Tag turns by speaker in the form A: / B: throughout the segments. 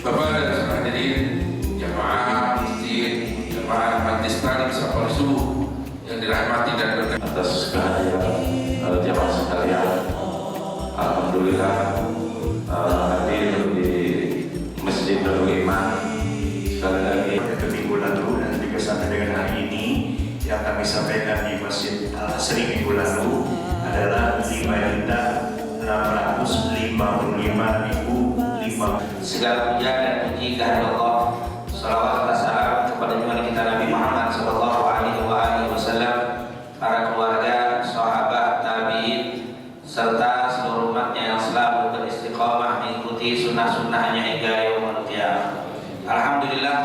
A: Bapak dan hadirin jamaah masjid, jamaah majlis taklim sholat subuh yang dirahmati dan berkah
B: atas kehadiran jamaah sekalian. Alhamdulillah hadir di Masjid Darul Iman sekali lagi
C: pada minggu lalu dan juga sampai dengan hari ini yang kami sampaikan di Masjid Al-Asri minggu lalu adalah 5.655.005.
D: Segala puja dan puji kehadirat Allah, salawat dan salam kepada junjungan kita Nabi Muhammad sallallahu alaihi wasallam, para keluarga, sahabat, tabi'in, serta seluruh umatnya yang selalu beristiqamah mengikuti sunnah-sunnahnya hingga yaumul qiyamah. Alhamdulillah,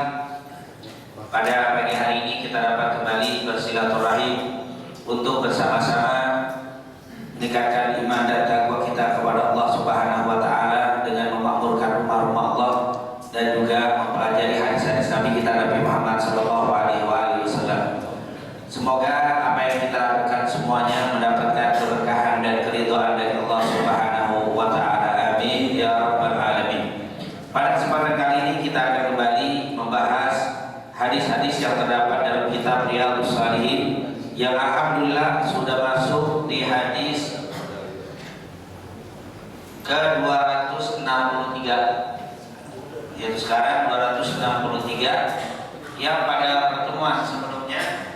D: pada pagi hari ini kita dapat kembali bersilaturahim untuk bersama-sama meningkatkan iman dan takwa kita kepada Allah Subhanahu wa taala dengan memakmurkan rumah-rumah Allah dan juga mempelajari hadis-hadis Nabi kita Nabi Muhammad sallallahu alaihi wasallam. Semoga apa yang kita lakukan semuanya mendapatkan keberkahan dan keridhaan dari Allah Subhanahu wa taala. Amin ya rabbal alamin. Pada kesempatan kali ini kita akan kembali membahas hadis-hadis yang terdapat dalam kitab Riyadhus Shalihin yang alhamdulillah sudah masuk di hadis ke-263, yaitu sekarang 263, yang pada pertemuan sebelumnya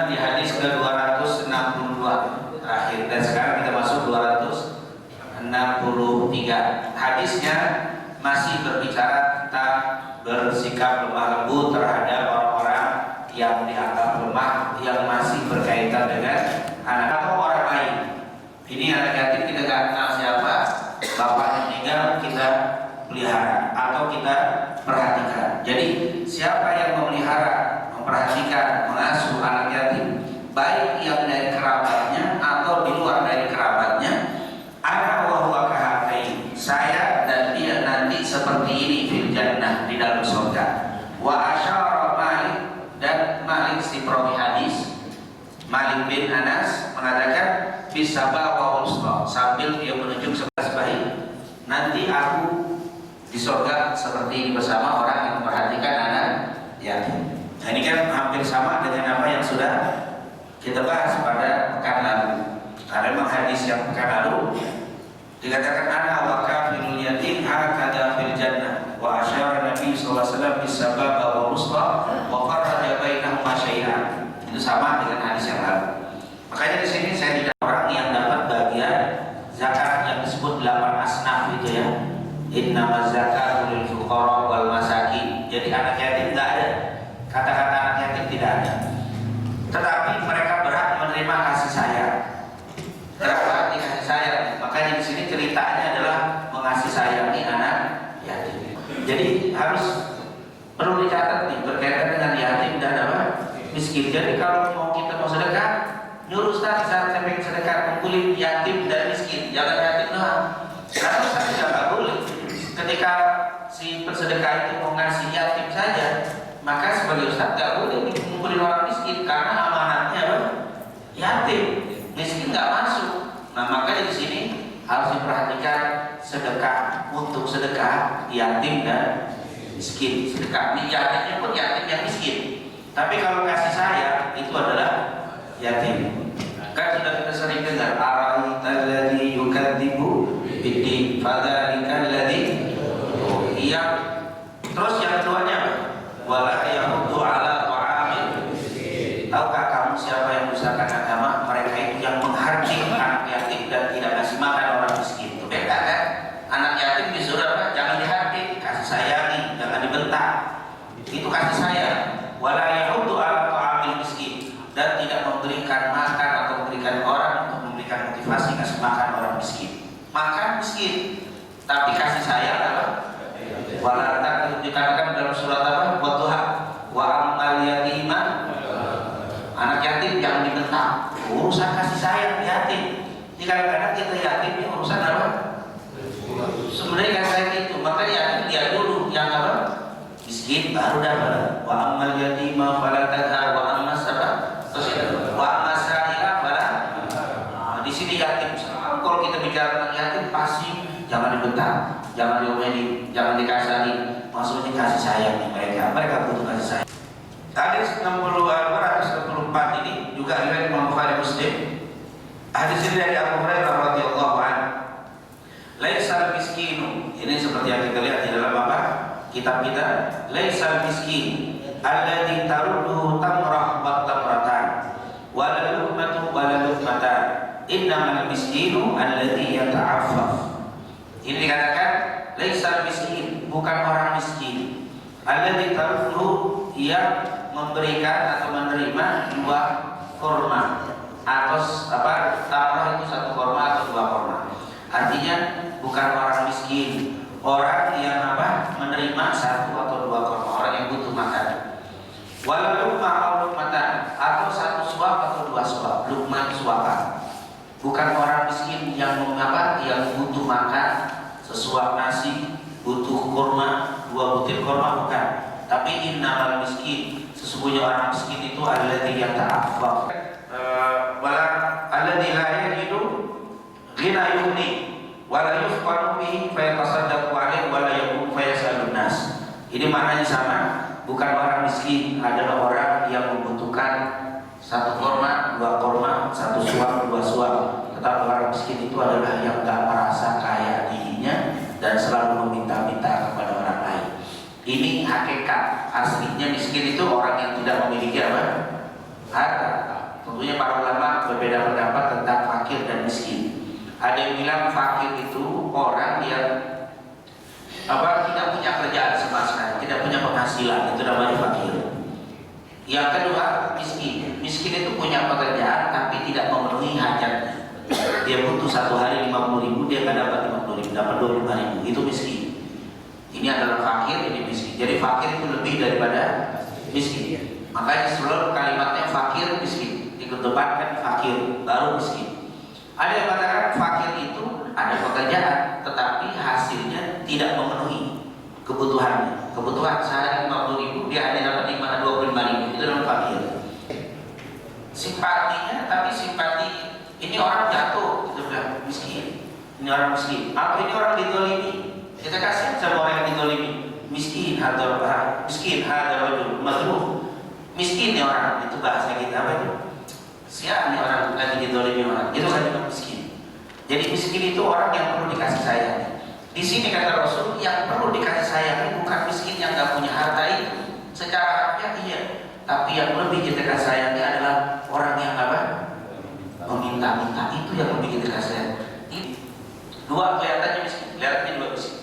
D: di hadis ke-262 terakhir, dan sekarang kita masuk 263. Hadisnya masih berbicara tentang bersikap lemah lembut terhadap orang-orang yang dianggap lemah, yang masih berkaitan dengan anak atau orang lain. Ini anak yatim kita nggak kenal siapa, bapaknya meninggal kita pelihara atau kita perhatikan. Jadi siapa yang memelihara, memperhatikan, mengasuh anak yatim, baik yang dari kerabatnya atau di luar dari kerabatnya, ana wa huwa kahatain, saya dan dia nanti seperti ini fil jannah, di dalam surga. Wa asyara Malik, dan Malik si perawi hadis Malik bin Anas mengatakan bisaba wa usra, sambil dia menunjuk sebelas baik, nanti aku di surga seperti ini bersama orang yang memperhatikan anak yatim. Nah, ini kan hampir sama dengan apa yang sudah kita bahas pada pekan lalu. Karena memang hadis yang pekan lalu dikatakan ana wa kafirul yatim hakada fil jannah wa asyara Nabi sallallahu alaihi wasallam bisabab wa usra wa farraja bainahuma syai'an. Itu sama dengan hadis yang lalu. Makanya di sini saya tidak orang yang dapat bagian zakat yang disebut 8 asnaf itu ya. Innamaz zakatu lil fuqara wal masakin. Jadi anak yatim tidak ada. Kata-kata anak yatim tidak ada. Tetapi mereka berhak menerima kasih sayang. Berhak dikasih sayang. Makanya di sini ceritanya adalah mengasih sayangi anak yatim. Jadi harus perlu dicatat nih berkaitan dengan yatim dan apa? Miskin. Jadi kalau kita mau sedekah, nyuruh Ustaz saat saya pengen sedekah kumpulin yatim dan miskin. Jangan yatim doang. Karena Ustaz tidak boleh. Ketika si pensedekah itu mau ngasih yatim saja, maka sebagai Ustaz tidak boleh mengumpulin orang miskin karena amanatnya apa? Yatim, miskin nggak masuk. Nah makanya di sini harus diperhatikan sedekah untuk sedekah yatim dan miskin. Sedekah ini yatimnya pun yatim yang miskin. Tapi kalau kasih sayang itu adalah yatim. Kan sudah kita sering dengar ara'aitalladzi yukadzibu biddin fadzalika alladzi yang terus yang keduanya apa? Wala yahuddu ala ta'amil. Tahukah kamu siapa yang merusakan agama? Mereka itu yang menghardik anak yatim dan tidak kasih makan orang miskin. Itu beda kan? Anak yatim disuruh apa? Jangan dihardik, kasih sayangi, jangan dibentak. Itu kasih sayang. Wala yahuddu ala ta'amil miskin, dan tidak memberikan makan atau memberikan orang untuk memberikan motivasi kasih makan orang miskin. Makan miskin, tapi kasih sayang apa? Walata dikatakan dalam surat apa? Wadduha wa ammal yatima. Anak yatim jangan dibentak. Urusan kasih sayang yatim. Kadang-kadang kita yatim ini urusan apa? Sebenarnya kasih sayang itu. Maka yatim dia dulu yang apa? Miskin baru dapat. Wa ammal yatima fala tadhar wa ammas apa? Terus wa ammas sa'ila fala. Di sini yatim. Kalau kita bicara tentang yatim pasti jangan dibentak, jangan diomeli, jangan dikasari. Maksudnya kasih sayang mereka butuh kasih sayang. Hadis 264 ini juga riwayat Imam Bukhari Muslim. Hadis ini dari Abu Hurairah radhiyallahu anhu. Laisal miskinu, ini seperti yang kita lihat di dalam apa? Kitab kita. Laisal miskin alladzi taruddu tamrah wa tamratan wala luqmatu wala luqmatan. Innamal miskinu alladzi yata'affaf. Ini dikatakan laisal miskin, bukan orang miskin. Alladzi taruddu, yang memberikan atau menerima 2 kurma atau apa? Tamrah itu 1 kurma atau 2 kurma. Artinya bukan orang miskin, orang yang apa? Menerima 1 atau 2 kurma, orang yang butuh makan. Wala luqmah atau luqmatan, atau 1 suap atau 2 suap, luqman suapan. Bukan orang miskin yang mengapa, yang butuh makan sesuap nasi, butuh kurma, 2 butir kurma, bukan. Tapi innamal miskin, sesungguhnya orang miskin itu alladzi yata'affaf, wala alladzi la yajidu ghina yughni wala yufqanu bihi fayatasaddaqu alaihi wala yakun fayasalun nas. Ini maknanya sama. Bukan orang miskin adalah orang yang membutuhkan 1 kurma, 2 kurma, 1 suap, 2 suap. Tetapi orang miskin itu adalah yang tak merasa kaya dirinya dan selalu meminta-minta kepada orang lain. Ini hakikat aslinya miskin itu orang yang tidak memiliki apa? Harta. Tentunya para ulama berbeda pendapat tentang fakir dan miskin. Ada yang bilang fakir itu orang yang apa? Tidak punya kerjaan sama sekali, tidak punya penghasilan, itu namanya fakir. Yang kedua miskin. Miskin itu punya pekerjaan tapi tidak memenuhi hajatnya. Dia butuh 1 hari 50.000, dia nggak dapat 50.000, dapat 25.000. Itu miskin. Ini adalah fakir, ini miskin. Jadi fakir itu lebih daripada miskin. Makanya selalu kalimatnya fakir miskin, dikedepankan fakir baru miskin. Ada yang mengatakan fakir itu ada pekerjaan, tetapi hasilnya tidak memenuhi kebutuhannya. Kebutuhan sehari 50.000, dia hanya dapat 25.000. Itu namanya fakir. Simpatinya, tapi simpati ini orang jatuh, kita bilang miskin. Ini orang miskin. Atau ini orang ditolimi. Kita kasih sama orang yang ditolimi. Miskin, hadar miskin, hadar mazlum. Miskin nih orang, itu bahasa kita apa itu? Siapa nih orang lagi ditolimi orang? Itu kan juga miskin. Jadi miskin itu orang yang perlu dikasih sayang. Di sini kata Rasul, yang perlu dikasih sayang bukan miskin yang nggak punya harta itu. Secara harfiah iya, tapi yang lebih kita kasih sayangnya adalah orang yang apa? Meminta-minta, itu yang lebih kita kasih sayang. Dua kelihatannya miskin, kelihatannya 2 miskin.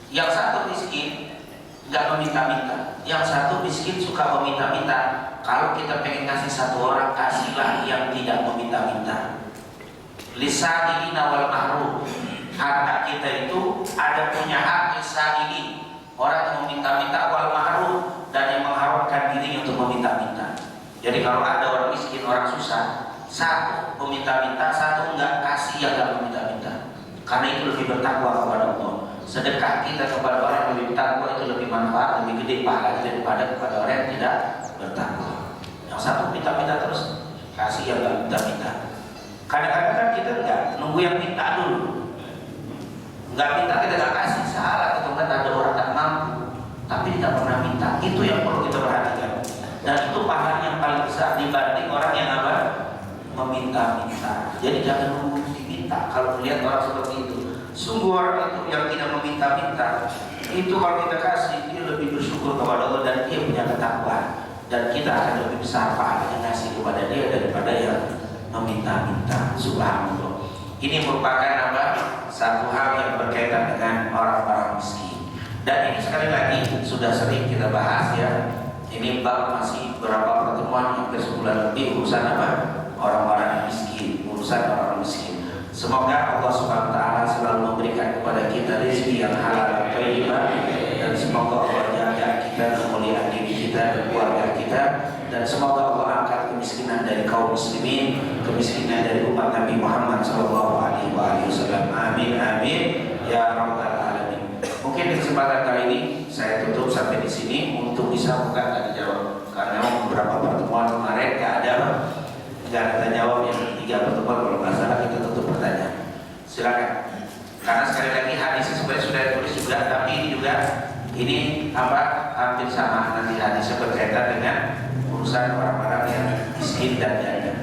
D: Yang satu miskin nggak meminta-minta, yang satu miskin suka meminta-minta. Kalau kita pengen kasih 1 orang, kasihlah yang tidak meminta-minta. Lisanina wal mahrum. Harta kita itu ada punya hak lisanini, orang yang meminta-minta, wal mahrum, dan yang mengharumkan dirinya untuk meminta-minta. Jadi kalau ada orang miskin, orang susah, 1 meminta-minta, 1 enggak, kasih yang enggak meminta-minta. Karena itu lebih bertakwa kepada Allah. Sedekah kita kepada orang yang lebih bertakwa itu lebih manfaat, lebih gede pahalanya daripada kepada orang yang tidak bertakwa. Yang 1 minta-minta terus, kasih yang enggak minta-minta. Kadang-kadang kan kita enggak nunggu yang minta dulu. Enggak minta kita enggak kasih, salah. Itu kan ada orang tak mampu, tapi tidak pernah minta. Itu yang perlu kita perhatikan. Dan itu pahala yang paling besar dibanding orang yang apa? Meminta-minta. Jadi jangan nunggu diminta. Kalau melihat orang seperti itu, sungguh orang itu yang tidak meminta-minta, itu kalau kita kasih, dia lebih bersyukur kepada Allah dan dia punya ketakwaan. Dan kita akan lebih besar pahalanya ngasih kepada dia daripada yang meminta-minta. Subhanallah. Ini merupakan apa? Satu hal yang berkaitan dengan orang-orang miskin. Dan ini sekali lagi sudah sering kita bahas ya. Ini bab masih berapa pertemuan, hampir sebulan lebih, urusan apa? Orang-orang miskin, urusan orang miskin. Semoga Allah Subhanahu wa taala selalu memberikan kepada kita rezeki yang halal dan thayyibah, dan semoga Allah jaga kita, kemuliaan diri kita dan keluarga kita, dan semoga Allah angkat kemiskinan dari kaum muslimin, kemiskinan dari umat Nabi Muhammad sallallahu alaihi wasallam. Amin amin ya rabbal alamin. Mungkin di kesempatan kali ini saya tutup sampai di sini untuk bisa buka tanya jawab, karena beberapa pertemuan kemarin nggak ada tanya jawab. Yang 3 pertemuan kalau nggak salah kita tutup pertanyaan. Silakan. Karena sekali lagi hadis sebenarnya sudah ditulis juga, tapi ini hampir sama nanti hadisnya berkaitan dengan urusan orang-orang yang miskin dan janda.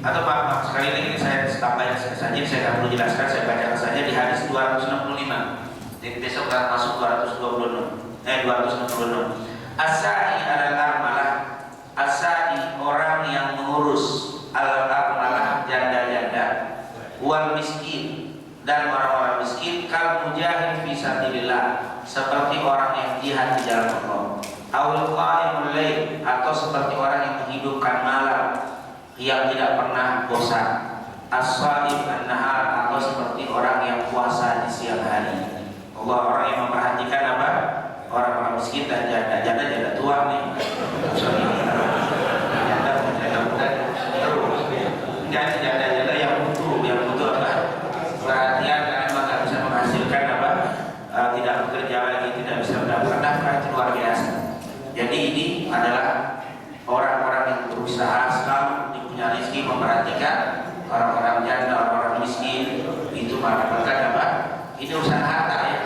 D: Atau maaf sekali lagi saya tambahkan saja, saya nggak perlu jelaskan, saya bacakan saja di hadis 265. Jadi besok akan masuk 266. As-sa'i alal armalah, as-sa'i orang yang mengurus alal armalah janda-janda, wal miskin dan orang-orang miskin, kal mujahid fi sabilillah, seperti orang yang jihad di jalan Allah, awal qa'imul lail, atau seperti orang yang menghidupkan malam yang tidak pernah bosan, as-shaim an-nahar, atau seperti orang yang puasa di siang hari. Allah, orang yang memperhatikan apa? Orang-orang miskin dan janda tua nih. Janda yang butuh apa? Perhatian, karena memang nggak bisa menghasilkan apa? Tidak bekerja lagi, tidak bisa mendapatkan nafkah, itu luar biasa. Jadi ini adalah orang-orang yang berusaha selalu punya rezeki, memperhatikan orang-orang janda, orang-orang miskin, itu mendapatkan apa? Ini urusan harta ya.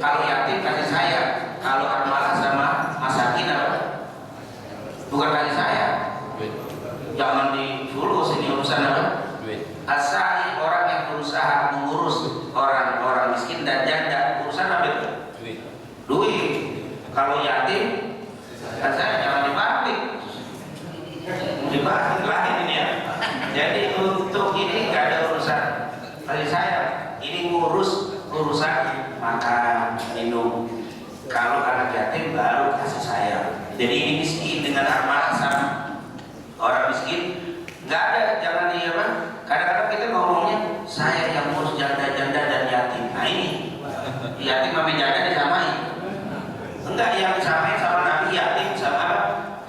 D: Kalau yatim kasih saya, kalau armalah sama masakin apa? Bukan kasih saya. Jangan difulus, ini urusan apa? Asai, orang yang berusaha mengurus orang-orang miskin dan janda, urusan apa itu? Duit. Kalau yatim, kasih saya jangan dibalik. Dibalik lagi ini ya. Jadi untuk ini nggak ada urusan kasih saya. Ini ngurus urusan makan, minum. Kalau anak yatim baru kasih saya. Jadi ini miskin dengan armalah sama. Orang miskin nggak ada, jangan di apa? Kadang-kadang kita ngomongnya saya yang ngurus janda-janda dan yatim. Nah ini yatim sama janda disamain. Enggak, yang disamain sama Nabi yatim sama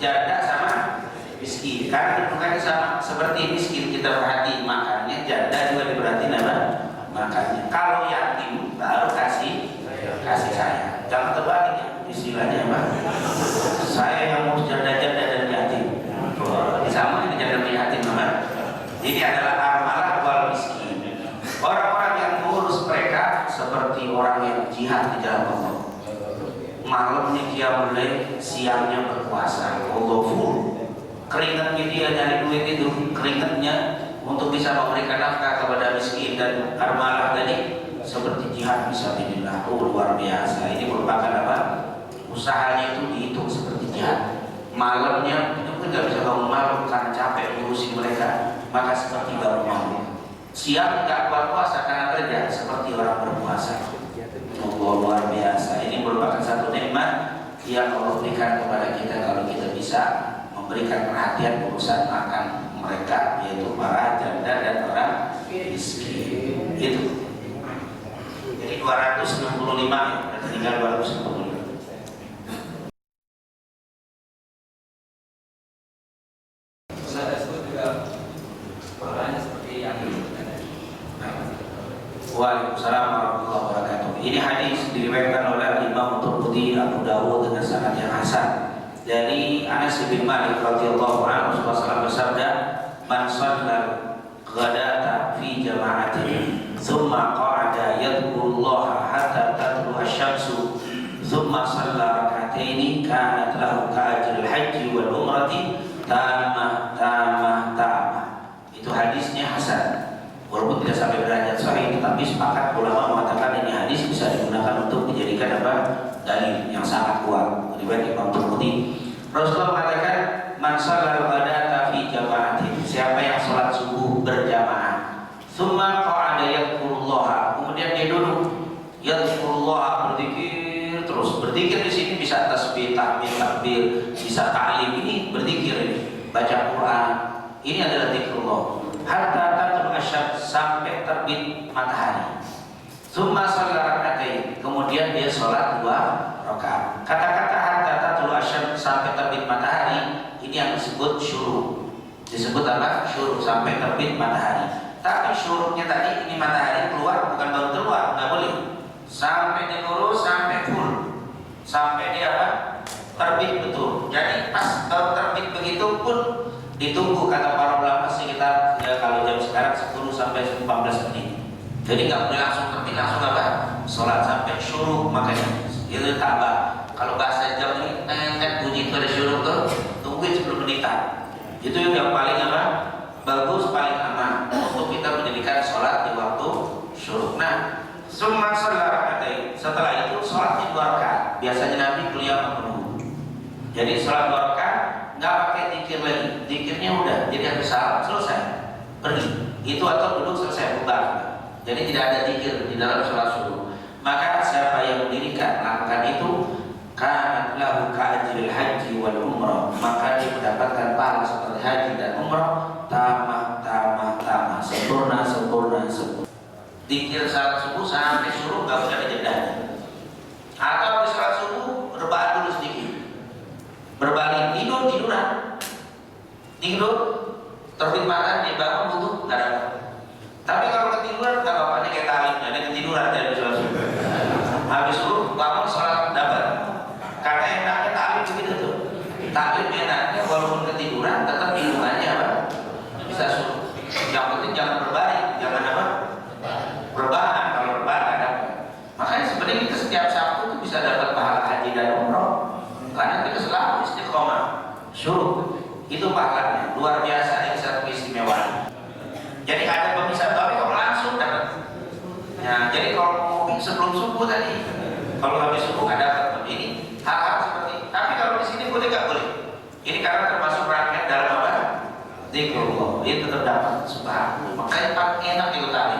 D: janda sama miskin. Karena bukannya sama. Seperti miskin kita perhatiin makannya, janda juga diperhatiin apa? Makannya. Kalau yatim baru kasih saya. Jangan terbalik ya, istilahnya apa? Saya yang ngurus janda-janda dan yatim. Sama ini janda dan yatim apa? Ini adalah armalah wal miskin. Orang-orang yang mengurus mereka seperti orang yang jihad di jalan Allah. Malamnya dia mulai, siangnya berpuasa. Allah full. Keringatnya dia nyari duit itu, keringatnya untuk bisa memberikan nafkah kepada miskin dan armalah tadi seperti jihad fisabilillah. Luar biasa. Ini merupakan apa? Usahanya itu dihitung seperti jihad. Malamnya itu tidak bisa bangun malam karena capek ngurusin mereka, maka seperti baru malam. Siang tidak kuat puasa karena kerja, seperti orang berpuasa. Luar biasa. Ini merupakan satu nikmat yang Allah berikan kepada kita kalau kita bisa memberikan perhatian urusan makan mereka, yaitu para janda dan orang miskin. Itu. Jadi 265 ya, tinggal 265. Waalaikumsalam warahmatullahi wabarakatuh. Ini hadis diriwayatkan oleh Imam Tirmidzi, Abu Dawud dengan sanad yang hasan. Dari Anas bin Malik radhiyallahu anhu, Rasulullah bersabda, "Man shallal ghadata fi jama'atin, thumma qa'ada yadhkurullaha hatta tatlu'a asy-syamsu, thumma shalla rak'ataini, kanat lahu ka'ajril haji wal umrati tamah." Itu hadisnya hasan. Walaupun tidak sampai derajat sahih, tetapi sepakat ulama mengatakan ini hadis bisa digunakan untuk dijadikan apa? Dalil yang sangat kuat. Riwayat Imam Tirmidzi. Rasulullah mengatakan, "Man shallal ghadata fi jama'atin." Siapa yang salat subuh berjamaah, tsumma qa'ada yadhkurullaha, kemudian dia duduk, yadhkurullaha, berzikir terus. Berzikir di sini bisa tasbih, tahmid, takbir, bisa ta'lim, ini berzikir ini, baca Quran. Ini adalah zikrullah. Hatta tatlu asy sampai terbit matahari. Tsumma shalla rak'atain, kemudian dia sholat 2 rakaat. Kata-kata hatta tatlu asyam sampai terbit matahari ini yang disebut syuruk. Disebut apa? Syuruk, sampai terbit matahari. Tapi syuruknya tadi ini matahari keluar, bukan baru keluar, nggak boleh. Sampai dia lurus, sampai full, sampai dia apa? Terbit betul. Jadi pas baru terbit begitu pun ditunggu, kata para ulama sekitar ya, kalau jam sekarang 10 sampai 15 menit. Jadi nggak boleh langsung terbit, langsung apa? Sholat sampai syuruk, makanya itu tambah. Kalau bahasa jam ini kan bunyi itu ada syuruk tuh, tungguin 10 menitan. Itu yang paling apa? Bagus, paling aman untuk kita menjadikan sholat di waktu syuruk. Nah, summa shalla rak'atain, setelah itu sholatnya 2 rakaat. Biasanya Nabi kuliah menunggu. Jadi sholat 2 rakaat nggak pakai zikir lagi, zikirnya udah jadi habis salam selesai pergi. Itu atau duduk selesai bubar. Jadi tidak ada zikir di dalam sholat subuh. Maka siapa yang mendirikan melakukan itu, kanat lahu ka'ajril haji wal umrah, maka dia mendapatkan pahala seperti haji dan umrah, tamah, sempurna. Zikir salat subuh sampai suruh nggak boleh ada jedanya. Atau habis salat subuh rebahan dulu sedikit, berbalik tidur, terbit matahari dibangun butuh nggak ada. Tapi kalau ketiduran nggak apa-apa, ini kayak talim, ada ketiduran dari sholat subuh. Habis suruh bangun sholat dapat. Karena enaknya talim begitu tuh. Talim enaknya walaupun ketiduran tetap hitungannya apa? Bisa suruh. Yang penting jangan berbalik, jangan apa? Berbahan. Kalau berbahan ada. Makanya sebenarnya kita setiap Sabtu itu bisa dapat pahala haji dan umroh. Karena kita selalu istiqomah. Suruh. Itu pahalanya luar biasa, ini satu keistimewaan. Jadi ada pemisah, tapi kalau langsung dapat. Ya, jadi kalau ngopi sebelum subuh tadi, kalau habis subuh nggak dapat ini hal-hal seperti ini. Tapi kalau di sini boleh nggak boleh? Ini karena termasuk rangkaian dalam apa? Zikrullah. Ini tetap dapat. Subhanallah. Makanya paling enak itu tadi.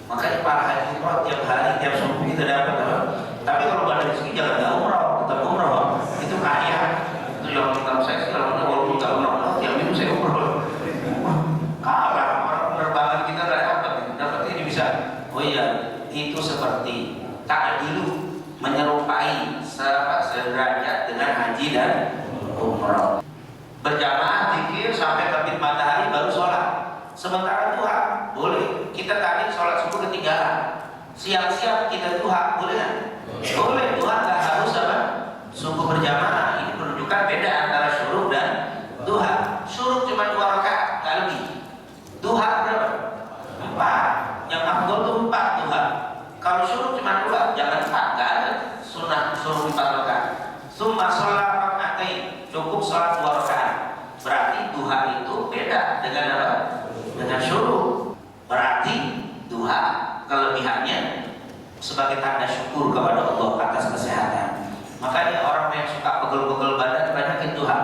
D: Makanya para haji umroh tiap hari, tiap subuh kita dapat apa? Tapi kalau pada di sini jangan nggak umroh, tetap umroh. Itu kaya. Itu yang menurut saya sih kalau walaupun nggak umroh, yang minum saya umroh. Kalah orang penerbangan kita nggak dapat ini bisa. Oh iya, itu seperti ta'dilu, menyerupai sederajat dengan haji dan umrah. Berjamaah zikir sampai terbit matahari baru sholat. Sementara duha boleh. Kita tadi sholat subuh ketinggalan. Siang-siang kita duha boleh kan? Boleh. Duha nggak harus apa? Subuh berjamaah. Ini menunjukkan beda antara syuruk dan duha. Syuruk cuma 2 rakaat, nggak lebih. Duha berapa? 4. Yang afdol itu 4 duha. Kalau syuruk cuma 2, jangan 4, nggak ada sunnah suruh 4 rakaat. Tsumma shalla rak'atain, cukup sholat 2 rakaat. Berarti duha itu beda dengan apa? Dengan syuruk. Berarti duha kelebihannya sebagai tanda syukur kepada Allah atas kesehatan. Makanya orang yang suka pegel-pegel badan banyakin duha.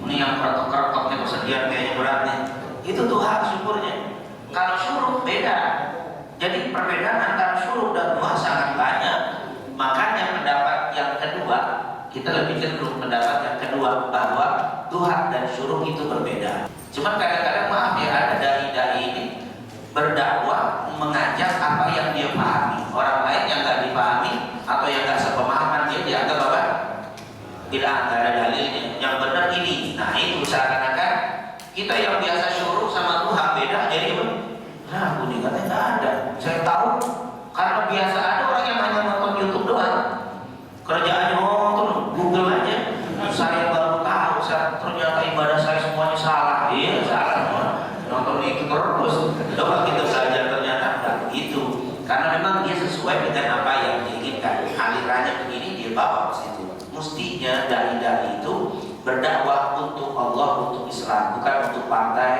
D: Ini yang kerotok-kerotoknya kesedihan kayaknya berat nih. Itu duha syukurnya. Kalau syuruk beda. Jadi perbedaan antara syuruk dan duha sangat banyak. Makanya pendapat yang kedua, kita lebih cenderung pendapat yang kedua bahwa duha dan syuruk itu berbeda. Cuman kadang-kadang maaf ya, ada dai-dai ini berdakwah mengajak apa yang dia pahami. Orang lain yang nggak dipahami atau yang nggak sepemahaman dia dianggap apa? Tidak ada dalilnya. Yang benar ini. Nah itu seakan-akan kita yang biasa syuruk sama duha beda. Jadi nah bunyi katanya nggak ada. Saya tahu karena biasa ada orang yang hanya nonton YouTube doang. Kerjaannya nonton Google aja. Saya baru tahu ternyata ibadah saya semuanya salah. Iya salah. Nonton itu terus. Coba kita belajar ternyata itu. Karena memang dia sesuai dengan apa yang diinginkan. Alirannya begini dia bawa ke situ. Mestinya dai-dai itu berdakwah untuk Allah, untuk Islam, bukan untuk partai,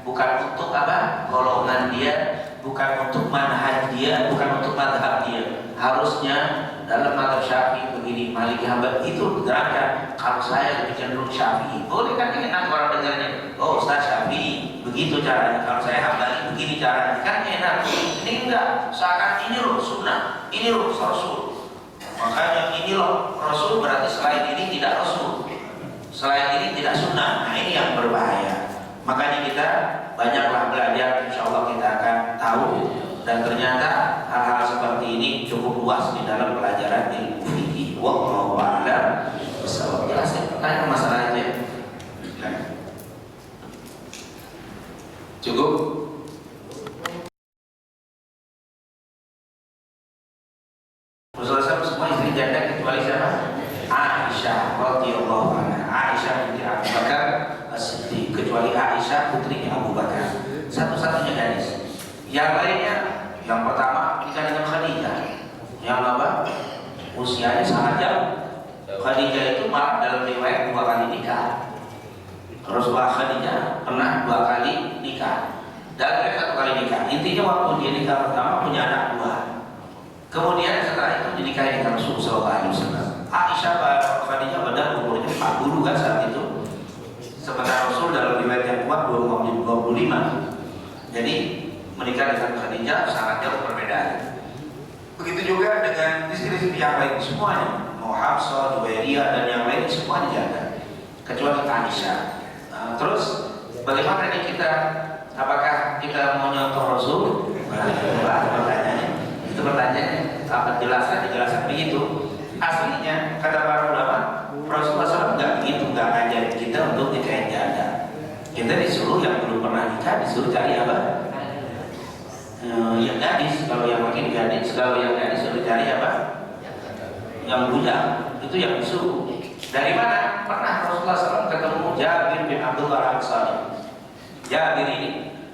D: bukan untuk apa? Golongan dia, bukan untuk manhaj dia, bukan untuk madhab dia. Harusnya dalam madhab Syafi'i begini, Maliki Hambali itu gerakan. Kalau saya lebih cenderung Syafi'i, boleh kan enak orang dengarnya. Oh Ustaz Syafi'i, begitu caranya. Kalau saya Hambali begini caranya, kan enak. Ini enggak, seakan ini loh sunnah, ini loh rasul. Makanya ini loh rasul berarti selain ini tidak rasul, selain ini tidak sunnah. Nah ini yang berbahaya. Makanya kita banyaklah belajar, insya Allah kita akan tahu. Dan ternyata hal-hal seperti ini cukup luas di dalam pelajaran ilmu fikih. Wallahu a'lam bishawab. Jelas ya, pertanyaan masalah itu ya.
A: Cukup?
D: Rasulullah semua istri janda kecuali siapa? Aisyah radhiyallahu anha. Aisyah binti Abu Bakar As-Siddiq, kecuali Aisyah putrinya Abu Bakar, satu-satunya gadis. Yang lainnya, yang pertama nikah dengan Khadijah, yang apa? Usianya sangat jauh. Khadijah itu malah dalam riwayat 2 kali nikah. Rasulullah Khadijah pernah 2 kali nikah, dan 1 kali nikah. Intinya waktu dia nikah pertama punya anak 2. Kemudian setelah itu dinikahi dengan Rasulullah SAW. Aisyah Khadijah pada umurnya 40 kan saat itu. Sementara Rasul dalam riwayat yang kuat 25. Jadi menikah dengan Khadijah sangat jauh perbedaan. Begitu juga dengan istri-istri yang lain semuanya, mau Hafsah, Juwairiyah dan yang lain semuanya jaga, kecuali Aisyah. Terus bagaimana nih kita? Apakah kita mau nyontoh Rasul? Pertanyaannya. Itu pertanyaannya. Apa jelaskan begitu? Aslinya kata para ulama, Rasulullah SAW nggak begitu, nggak ngajarin kita untuk nikahin janda. Kita disuruh yang belum pernah nikah disuruh cari apa? Yang gadis. Kalau yang makin gadis, kalau yang gadis suruh cari apa? Yang bujang. Itu yang disuruh. Dari mana? Pernah Rasulullah SAW ketemu Jabir bin Abdullah Al-Ansari. Jabir ini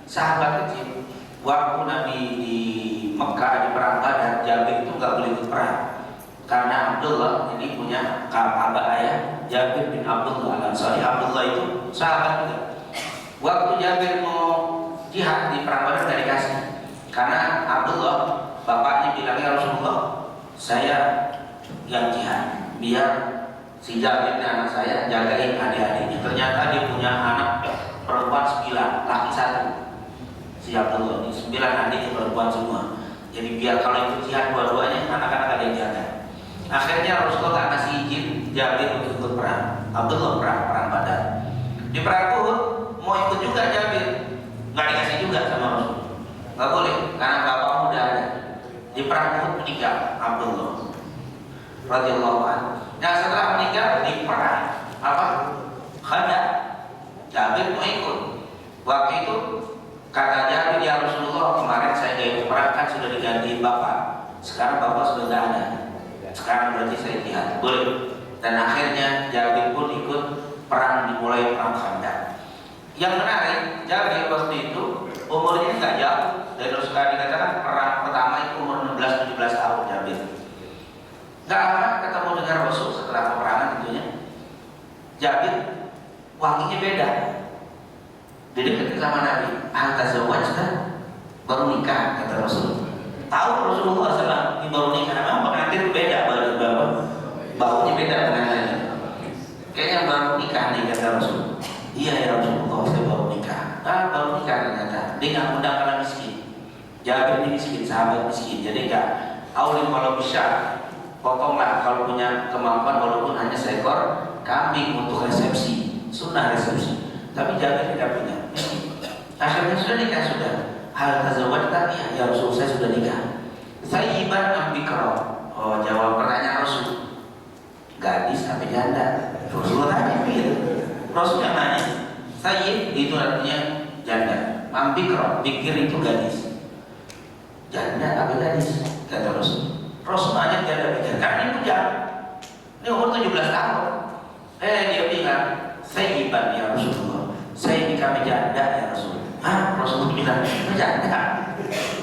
D: sahabat kecil. Waktu Nabi di Mekah di perang Badar, Jabir itu nggak boleh ikut perang karena Abdullah ini punya abah ayah Jabir bin Abdullah Al-Ansari. Abdullah itu sahabat juga. Waktu Jabir mau jihad di perang Badar nggak dikasih karena Abdullah bapaknya bilangnya, Rasulullah saya yang jihad biar si Jabir anak saya jagain adik-adiknya. Ternyata dia punya anak perempuan 9, laki 1. Si Abdullah ini 9 adiknya perempuan semua. Jadi biar kalau ikut jihad dua-duanya anak-anak ada yang jaga. Akhirnya Rasulullah tak kasih izin Jabir untuk ikut perang. Abdullah perang Badar. Di perang Uhud mau ikut juga Jabir, nggak dikasih juga sama Rasul. Nggak boleh karena bapak udah ada. Di perang Uhud meninggal Abdullah radhiyallahu anhu. Nah setelah meninggal di perang apa? Khandaq, Jabir mau ikut. Waktu itu kata Jabir, ya Rasulullah kemarin saya gak ikut perang kan sudah diganti bapak. Sekarang bapak sudah nggak ada. Sekarang berarti saya jihad, boleh. Dan akhirnya Jabir pun ikut perang, dimulai perang Khandaq. Yang menarik, Jabir waktu itu umurnya nggak jauh. Dan suka dikatakan perang pertama itu umur 16-17 tahun Jabir. Nggak lama ketemu dengan Rasul setelah peperangan tentunya. Jabir wanginya beda. Dideketin sama Nabi. Al-Tazawwajta, baru nikah kata Rasul. Tahu Rasulullah SAW ini baru nikah, memang pengantin beda, baunya beda pengantinnya. Kayaknya baru nikah nih kata Rasul. Iya ya Rasulullah, saya baru nikah. Baru nikah ternyata. Dia nggak undang karena miskin. Jabir ini miskin, sahabat miskin. Jadi nggak. Aulim kalau bisa, potonglah kalau punya kemampuan walaupun hanya seekor kambing untuk resepsi, sunnah resepsi. Tapi Jabir tidak punya. Akhirnya sudah nikah sudah. Hal tazawwajta, ya Rasul saya sudah nikah. Sayyiban am bikra? Oh jawab pertanyaan Rasul. Gadis tapi janda. Rasulullah tanya begitu. Rasul yang nanya. Sayyib itu artinya janda. Am bikra, bikir itu gadis. Janda tapi gadis kata Rasul. Rasul nanya janda bikir. Karena ini bujang. Ini umur 17 tahun. Dia bilang sayyiban ya Rasulullah. Saya nikah janda ya Rasul. Rasulullah bilang, janda.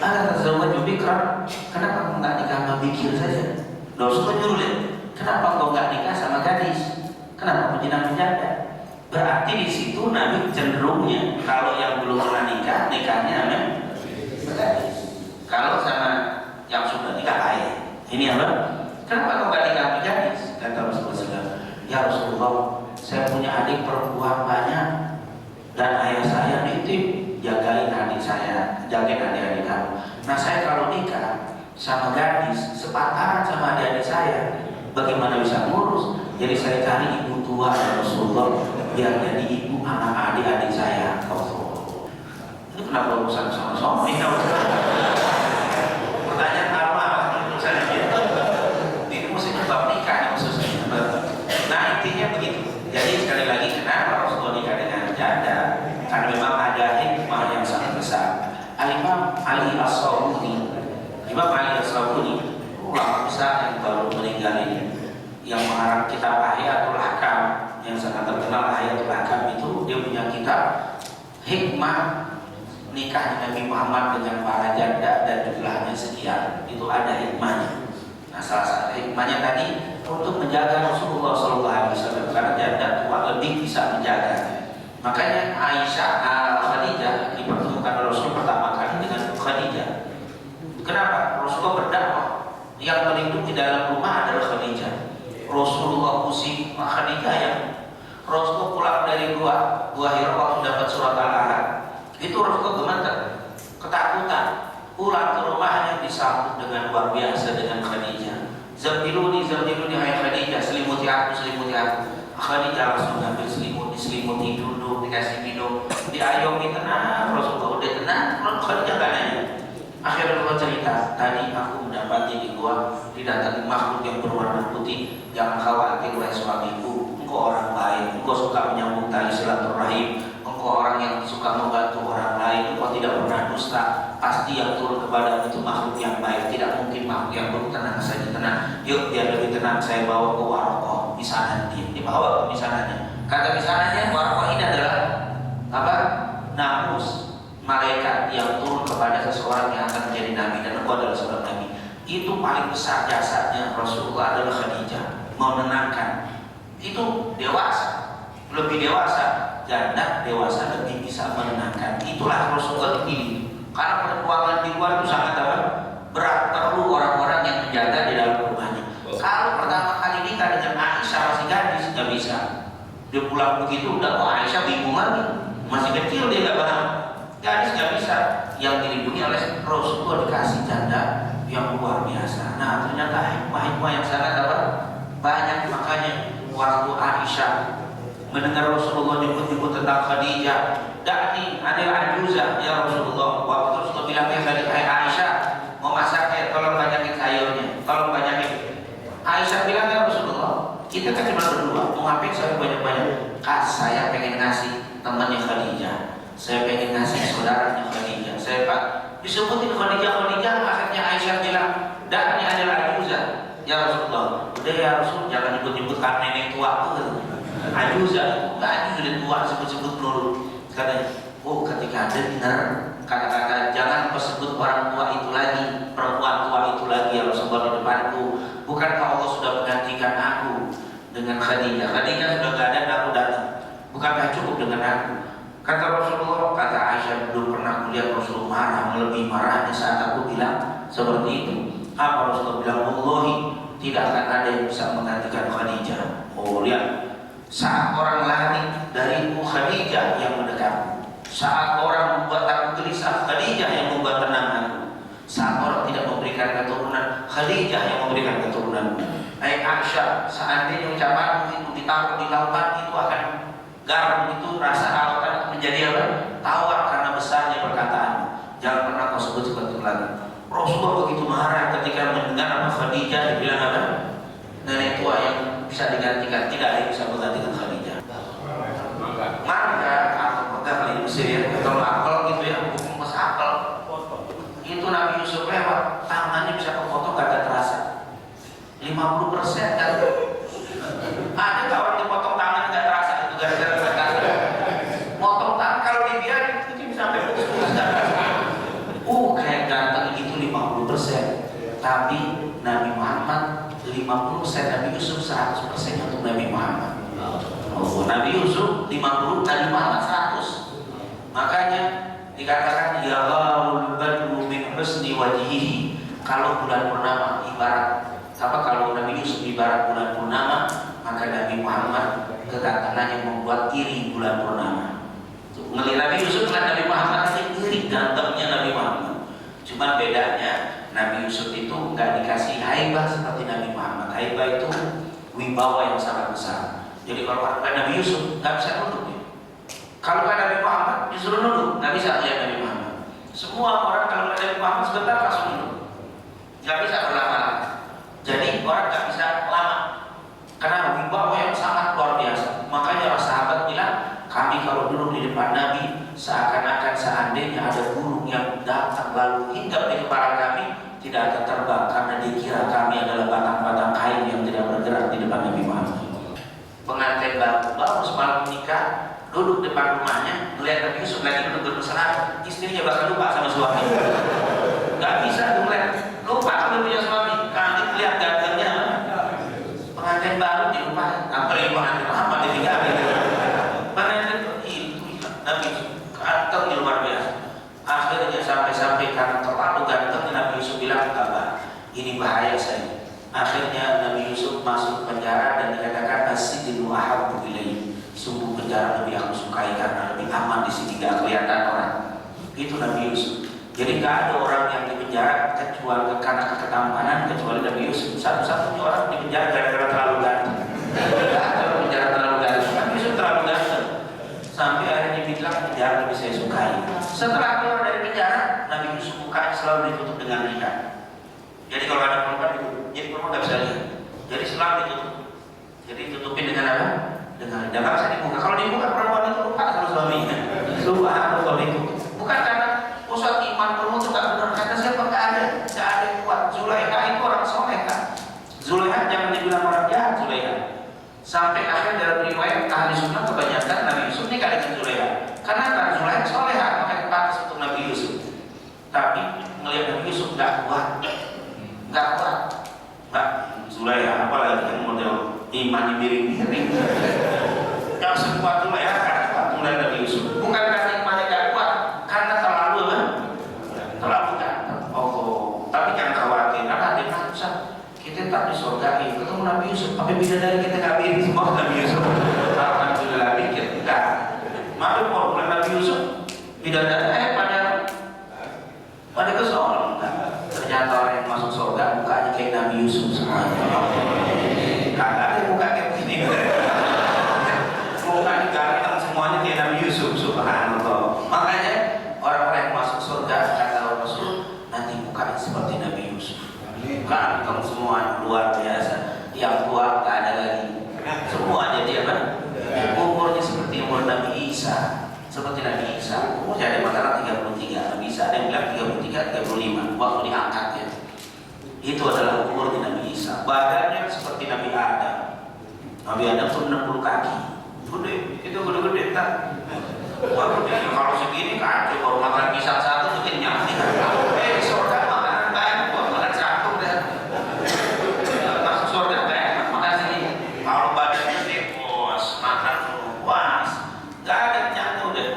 D: Tazawwaj bikra. Kenapa kau nggak nikah sama bikir saja? Rasulullah nyuruh dia, kenapa kau nggak nikah sama gadis? Kenapa kau jenang janda? Berarti di situ Nabi cenderungnya kalau yang belum pernah nikah, nikahnya sama gadis. Kalau sama yang sudah nikah lain. Ini apa? Kenapa kau nggak nikah sama gadis? Kata Rasulullah, ya Rasulullah, saya punya adik perempuan banyak dan ayah saya nitip jagain adik saya, jagain adik-adik kamu. Nah saya kalau nikah sama gadis sepantaran sama adik-adik saya, bagaimana bisa ngurus? Jadi saya cari ibu tua ya Rasulullah biar jadi ibu anak adik-adik saya. kenapa urusan sama suami? Pertanyaan apa urusannya gitu? Ini mesti bab nikah khususnya. Nah intinya begitu. Jadi sekali lagi kenapa Rasulullah nikah dengan janda? Karena memang ada hikmah yang sangat besar. Al-Imam Ali As-Sabuni, Imam Ali As-Sabuni, ulama besar yang baru meninggal ini, yang mengarang kitab Ahyatul Ahkam, yang sangat terkenal Ahyatul Ahkam itu, dia punya kitab hikmah nikah Nabi Muhammad dengan para janda dan jumlahnya sekian. Itu ada hikmahnya. Nah, salah satu hikmahnya tadi untuk menjaga Rasulullah SAW, karena janda tua lebih bisa menjaga. Makanya Aisyah Khadijah dipertemukan Rasul pertama kali dengan Khadijah. Kenapa? Rasulullah berdakwah, yang melindungi dalam rumah adalah Khadijah. Rasulullah pusing, Khadijah yang Rasulullah pulang dari gua Hira waktu dapat surat Al-Ahzab. Itu Rasulullah gemeter, ketakutan. Pulang ke rumahnya disambut dengan luar biasa dengan Khadijah. Zambiluni hai Khadijah, selimuti aku. Khadijah langsung ngambil selimut, diselimuti, duduk, dikasih minum, diayomi, tenang. Rasulullah udah tenang, Khadijah gak nanya. Akhirnya Rasulullah cerita, tadi aku mendapati di gua didatangi makhluk yang berwarna putih. Jangan khawatir wahai suamiku, engkau orang baik, engkau suka menyambung tali silaturahim, engkau orang yang suka membantu orang lain, engkau tidak pernah dusta. Pasti yang turun kepada itu makhluk yang baik, tidak mungkin makhluk yang buruk. Tenang saja, tenang. Yuk biar lebih tenang, saya bawa ke Warokoh, misanan dia. Dibawa ke misanannya. Kata misanannya, Warokoh ini adalah apa? Namus, malaikat yang turun kepada seseorang yang akan menjadi nabi, dan engkau adalah seorang nabi. Itu paling besar jasanya Rasulullah adalah Khadijah, menenangkan. Itu dewasa, lebih dewasa. Janda dewasa lebih bisa menenangkan. Itulah Rasulullah dipilih. Karena perjuangan di luar itu sangat berat, perlu orang-orang yang menjaga di dalam rumahnya. Kalau pertama kali nikah dengan Aisyah masih gadis, nggak bisa. Dia pulang begitu udah, Aisyah bingung lagi, masih kecil dia nggak paham. Gadis nggak bisa. Yang dilindungi oleh Rasulullah dikasih janda yang luar biasa. Nah ternyata hikmah-hikmah yang sangat banyak. Makanya waktu Aisyah mendengar Rasulullah nyebut-nyebut tentang Khadijah, Da'ni anil ajuzah ya Rasulullah. Waktu Rasulullah bilang ya Aisyah, mau masak ya, tolong banyakin sayurnya, tolong banyakin. Aisyah bilang ya Rasulullah, kita kan cuma berdua, mau ngapain sayur banyak-banyak? Saya pengen ngasih temannya Khadijah, saya pengen ngasih saudaranya Khadijah. Saya pak disebutin Khadijah, akhirnya Aisyah bilang, Da'ni anil ajuzah ya Rasulullah. Udah ya Rasul, jangan nyebut-nyebut karena nenek tua tuh. Ajuzah, enggak udah tua sebut-sebut dulu. Katanya, ketika ada dengar kata-kata jangan kau sebut orang tua itu lagi, perempuan tua itu lagi ya Rasulullah di depanku. Bukankah Allah sudah menggantikan aku dengan Khadijah? Khadijah sudah gak ada, aku datang. Bukankah cukup dengan aku? Kata Rasulullah, kata Aisyah, belum pernah melihat Rasulullah marah, melebihi marahnya saat aku bilang seperti itu. Apa Rasulullah bilang? Wallahi, tidak akan ada yang bisa menggantikan Khadijah. Oh lihat, saat orang lari dariku Khadijah yang mendekat. Saat orang membuat aku gelisah, Khadijah yang membuat tenang aku. Saat orang tidak memberikan keturunan, Khadijah yang memberikan keturunan. Aisyah, seandainya ucapanmu itu ditaruh di lautan, itu akan garam, itu rasa lautan menjadi apa? Tawar karena besarnya perkataanmu. Jangan pernah kau sebut seperti itu lagi. Rasulullah begitu marah ketika mendengar nama Khadijah, dibilang apa? Nenek tua yang bisa digantikan, tidak ada yang bisa menggantikan Khadijah. Maka aku pegang kali Mesir ya, kalau apel gitu ya, hukum mas apel. Itu Nabi Yusuf lewat, tangannya bisa kepotong gak ada terasa. 50% kan? Ada kawan dipotong tangan gak terasa, itu gara-gara gak terasa. Potong tangan kalau dibiarin itu bisa sampai putus gak terasa. Kayak ganteng itu 50%. Tapi Nabi Muhammad 50%, Nabi Yusuf 100% untuk Nabi Muhammad. Nabi Yusuf 50, Nabi Muhammad 100. Makanya dikatakan ya gharul badru min husni wajhihi. Kalau bulan purnama ibarat apa? Kalau Nabi Yusuf ibarat bulan purnama, maka Nabi Muhammad kegantengannya membuat iri bulan purnama. Ngelihat Nabi Yusuf dengan Nabi Muhammad nanti iri gantengnya Nabi Muhammad. Cuma bedanya Nabi Yusuf itu nggak dikasih haibah seperti Nabi Muhammad. Haibah itu wibawa yang sangat besar. Jadi kalau Nabi Yusuf nggak bisa nunduk ya. Kalau Nabi Muhammad disuruh nunduk, nggak bisa lihat Nabi Muhammad. Semua orang kalau ada Nabi Muhammad sebentar langsung dulu, nggak bisa berlama-lama. Jadi orang nggak bisa lama karena wibawa yang sangat luar biasa. Makanya para sahabat bilang, kami kalau duduk di depan Nabi seakan-akan seandainya ada burung yang datang lalu hinggap di kepala kami, tidak akan terbang karena dikira kami adalah batang-batang kain yang tidak bergerak di depan Nabi Muhammad. Pengantin baru semalam menikah, duduk depan rumahnya, melihat Nabi Yusuf lagi duduk bermesra, istrinya bakal lupa sama suami. Gak bisa melihat, lupa kalau punya suami. Kali lihat gantengnya, pengantin baru dilupain. Apalagi pengantin lama ditinggalin. Pengantin itu Nabi ganteng yang luar biasa. Akhirnya sampai karena terlalu ganteng, Nabi Yusuf bilang, "Abah, ini bahaya saya." Akhirnya Nabi Yusuf masuk penjara dan dikatakan as-sijnu ahabbu ilayya. Sungguh penjara lebih aku sukai karena lebih aman di sini, gak kelihatan orang. Itu Nabi Yusuf. Jadi gak ada orang yang di penjara kecuali karena ketampanan kecuali Nabi Yusuf. Satu-satunya orang di penjara gara-gara terlalu ganteng. Gak ada orang penjara terlalu ganteng. Nabi Yusuf terlalu ganteng. Sampai akhirnya dibilang penjara lebih saya sukai. Setelah keluar dari penjara, Nabi Yusuf mukanya selalu ditutup dengan lidah. Jadi kalau ada perempuan ditutup, jadi perempuan nggak bisa lihat. Jadi selalu ditutup. Jadi tutupin dengan apa? Dengan lidah. Nggak bisa dibuka. Kalau dibuka perempuan itu lupa sama suaminya. Lupa kalau itu. Bukan karena pusat iman perempuan itu nggak benar. Kata siapa nggak ada yang kuat. Zulaiha itu orang soleh kan. Zulaiha jangan dibilang orang jahat Zulaiha. Sampai akhir dalam riwayat ahli sunnah kebanyakan Nabi Yusuf nikah dengan Zulaiha. Karena kan Zulaiha soleha makanya pantas untuk Nabi Yusuf. Tapi melihat Nabi Yusuf nggak kuat. Mbak Zulaiha apalagi yang model iman miring-miring. Yang sekuat Zulaiha kan kuat mulai Nabi Yusuf. Bukan karena imannya nggak kuat, karena terlalu ganteng. Oh, tapi jangan khawatir, karena ada yang kita tak di surga ini ketemu Nabi Yusuf. Apa beda dari kita nggak mirip semua Nabi Yusuf? Alhamdulillah mikir enggak. Maklum kalau Nabi Yusuf bidadari pada kesoal enggak. Ternyata orang yang masuk surga mukanya kayak Nabi Yusuf semuanya. Kagak ada muka kayak begini. Muka diganteng semuanya kayak Nabi Yusuf, subhanallah. Makanya orang-orang yang masuk surga kata Rasul nanti mukanya seperti Nabi Yusuf. Ganteng semua luar biasa. Yang tua tak ada lagi. Semua jadi apa? Umurnya seperti umur Nabi Isa. Seperti Nabi Isa, umurnya ada makanan 33, Nabi Isa ada yang bilang 33, 35 waktu diangkatnya. Itu adalah umur di Nabi Isa. Badannya seperti Nabi Adam. Nabi Adam pun 60 kaki. Gede, itu gede-gede tak. Wah gede, kalau segini kacau, kalau makan pisang satu itu kenyang. Di surga makanan banyak, makan satu deh. Masuk surga banyak, makan segini. Kalau badannya gede, bos, makan puas. Gak ada nyatu deh,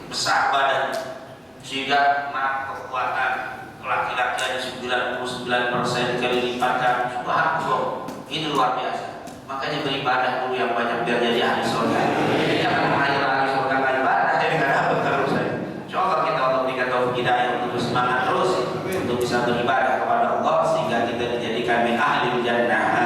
D: besar badan. Sehingga kekuatan laki-laki ada 99% kali lipatkan. Subhanallah, ini luar biasa. Makanya beribadah dulu yang banyak biar jadi ahli surga. Jangan menghayal ahli surga nggak ibadah jadi nggak dapat terus. Coba kita untuk dikatakan taufik hidayah untuk semangat terus untuk bisa beribadah kepada Allah sehingga kita dijadikan min ahli jannah.